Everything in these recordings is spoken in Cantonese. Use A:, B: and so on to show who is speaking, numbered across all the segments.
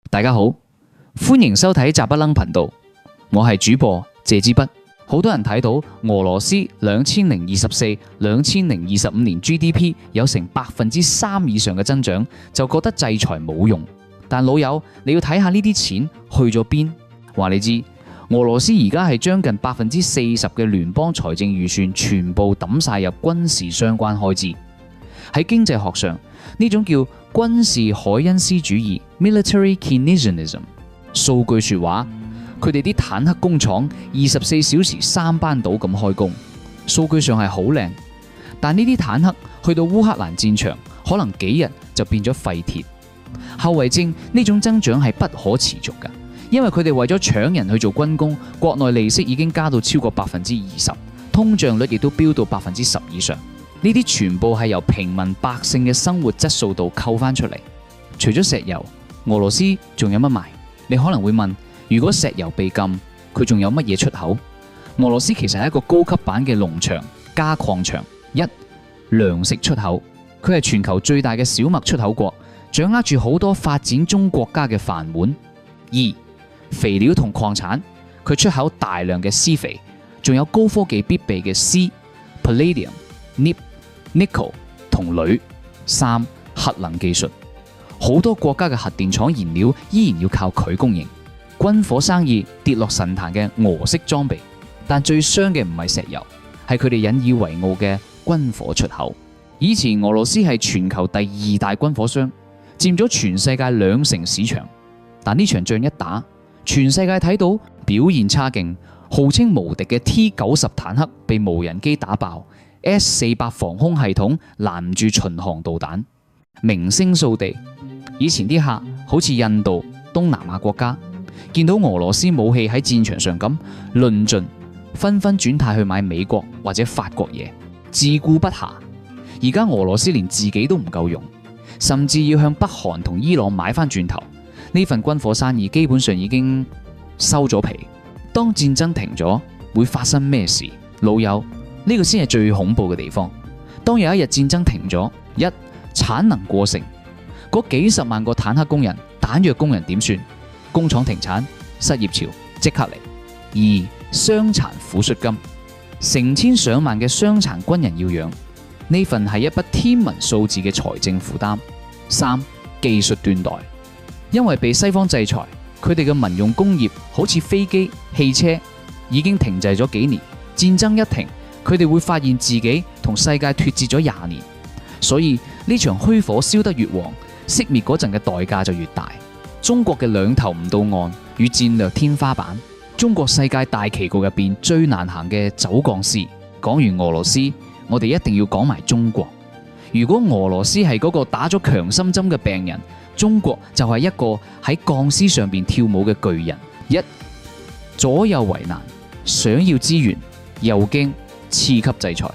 A: 大家好，歡迎收睇雜不楞頻道，我係主播謝之筆。好多人睇到俄羅斯2024、2025年 GDP 有成3%以上嘅增長，就覺得制裁冇用。但老友，你要睇下呢啲錢去咗邊？話你知，俄羅斯而家係將近40%嘅聯邦財政預算全部抌晒入軍事相關開支。喺經濟學上，呢種叫軍事凱恩斯主義 （Military Keynesianism）。數據說話，佢哋啲坦克工廠24小時3班倒咁開工，數據上係好靚。但呢啲坦克去到烏克蘭戰場，可能幾日就變咗廢鐵。後遺症呢種增長係不可持續㗎，因為佢哋為咗搶人去做軍工，國內利息已經加到超過20%，通脹率亦都飆到10%以上。呢啲全部係由平民百姓嘅生活質素度扣翻出嚟。除咗石油，俄羅斯仲有乜賣？你可能會問，如果石油被禁，佢仲有乜嘢出口？俄羅斯其實係一個高級版嘅農場加礦場。一、糧食出口，佢係全球最大嘅小麥出口國，掌握住好多發展中國家嘅飯碗。二、肥料同礦產，佢出口大量嘅施肥，仲有高科技必備嘅鍶、Palladium、Nickel 同鋁。三、核能技術，好多國家嘅核電廠燃料依然要靠佢供應。軍火生意跌落神壇嘅俄式裝備，但最傷嘅唔係石油，係佢哋引以為傲嘅軍火出口。以前俄羅斯係全球第2大軍火商，佔咗全世界2成市場。但呢場仗一打，全世界睇到表現差勁、號稱無敵嘅 T-90 坦克被無人機打爆，S-400 防空系統攔唔住巡航導彈，名聲掃地。以前啲客好似印度、東南亞國家，見到俄羅斯武器喺戰場上咁論盡，紛紛轉態去買美國或者法國嘢，自顧不暇。而家俄羅斯連自己都唔夠用，甚至要向北韓同伊朗買翻轉頭。呢份軍火生意基本上已經收咗皮。當戰爭停咗，會發生咩事？老友，呢個先係最恐怖嘅地方。當有一日戰爭停咗，一、產能過剩，嗰幾十萬個坦克工人、彈藥工人點算？工廠停產，失業潮即刻嚟。二、傷殘撫恤金，成千上萬嘅傷殘軍人要養，呢份係一筆天文數字嘅財政負擔。三、技術斷代，因為被西方制裁，佢哋嘅民用工業好似飛機、汽車已經停滯咗幾年。戰爭一停，佢哋會發現自己同世界脫節咗20年，所以呢場虛火燒得越旺，熄滅嗰陣嘅代價就越大。中國嘅兩頭唔到岸與戰略天花板，中國世界大棋局入邊最難行嘅走鋼絲。講完俄羅斯，我哋一定要講埋中國。如果俄羅斯係嗰個打咗強心針嘅病人，中國就係一個喺鋼絲上邊跳舞嘅巨人。一、左右為難，想要資源又驚次級制裁。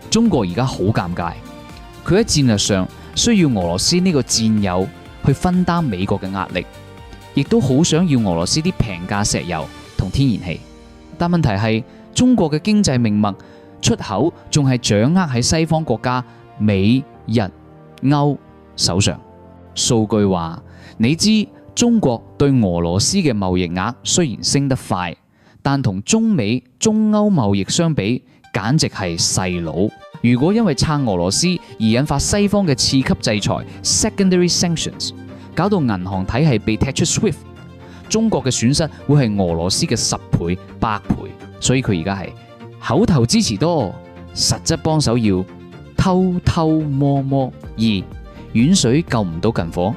A: 中國而家好尷尬，佢喺戰略上需要俄羅斯呢個戰友去分擔美國嘅壓力，亦都好想要俄羅斯啲平價石油同天然氣。但問題係中國嘅經濟命脈出口仲係掌握喺西方國家美、日、歐手上。數據話，你知中國對俄羅斯嘅貿易額雖然升得快，但同中美、中歐貿易相比，簡直係細佬。如果因為撐俄羅斯而引發西方嘅次級制裁 （secondary sanctions）， 搞到銀行體系被踢出 SWIFT， 中國嘅損失會係俄羅斯嘅10倍、100倍。所以佢而家係口頭支持多，實質幫手要偷偷摸摸。二、遠水救唔到近火，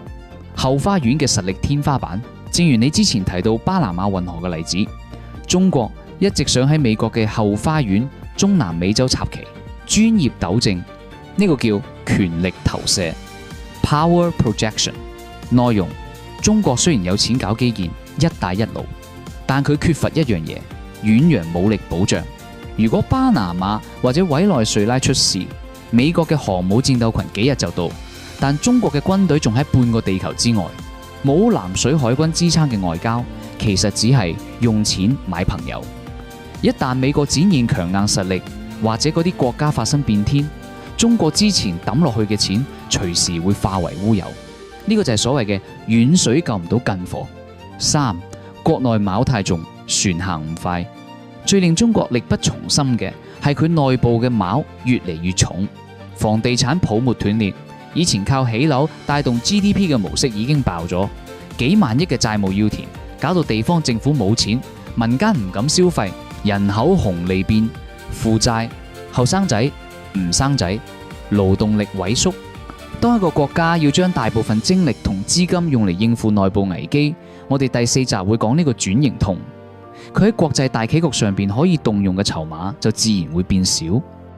A: 後花園嘅實力天花板。正如你之前提到巴拿馬運河嘅例子，中國一直想喺美國嘅後花園中南美洲插旗。專業糾正，呢個叫權力投射 （power projection）。內容：中國雖然有錢搞基建一帶一路，但佢缺乏一樣嘢，遠洋武力保障。如果巴拿馬或者委內瑞拉出事，美國嘅航母戰鬥群幾日就到，但中國嘅軍隊仲喺半個地球之外，冇南水海軍支撐嘅外交，其實只係用錢買朋友。一旦美國展現強硬實力，或者嗰啲國家發生變天，中國之前抌落去嘅錢隨時會化為烏有。呢個就係所謂嘅遠水救唔到近火。三，國內錨太重，船行唔快。最令中國力不從心嘅係佢內部嘅錨越嚟越重，房地產泡沫斷裂，以前靠起樓帶動 GDP 嘅模式已經爆咗，幾萬億嘅債務要填，搞到地方政府冇錢，民間唔敢消費，人口紅利變，負債，後生仔唔生仔，勞動力萎縮。當一個國家要將大部分精力同資金用嚟應付內部危機，我哋第4集會講呢個轉型痛。佢喺國際大棋局上邊可以動用嘅籌碼就自然會變少。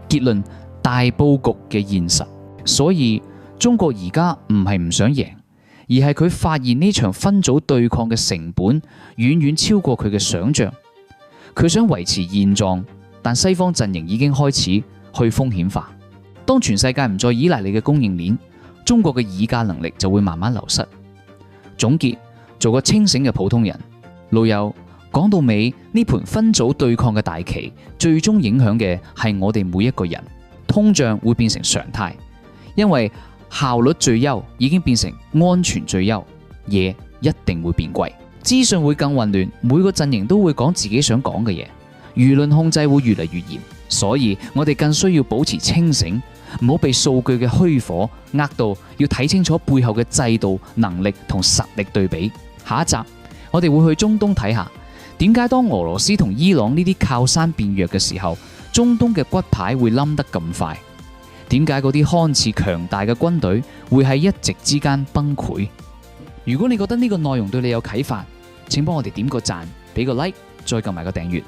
A: 結論，大佈局嘅現實。所以中國而家唔係唔想贏，而係佢發現呢場分組對抗嘅成本遠遠超過佢嘅想象。佢想維持現狀，但西方陣營已經開始去風險化。當全世界唔再依賴你嘅供應鏈，中國嘅議價能力就會慢慢流失。總結，做個清醒嘅普通人。老友，講到尾，呢盤分組對抗嘅大棋，最終影響嘅係我哋每一個人。通脹會變成常態，因為效率最優已經變成安全最優，嘢一定會變貴，資訊會更混亂，每個陣營都會講自己想講嘅嘢，輿論控制會越嚟越嚴，所以我哋更需要保持清醒，唔好被數據嘅虛火呃到，要睇清楚背後嘅制度、能力同實力對比。下一集我哋會去中東睇下，點解當俄羅斯同伊朗呢啲靠山變弱嘅時候，中東嘅骨牌會冧得咁快？點解嗰啲看似強大嘅軍隊會喺一夕之間崩潰？如果你覺得呢個內容對你有啟發，請幫我哋點個讚，俾個 like，再撳埋個訂閱。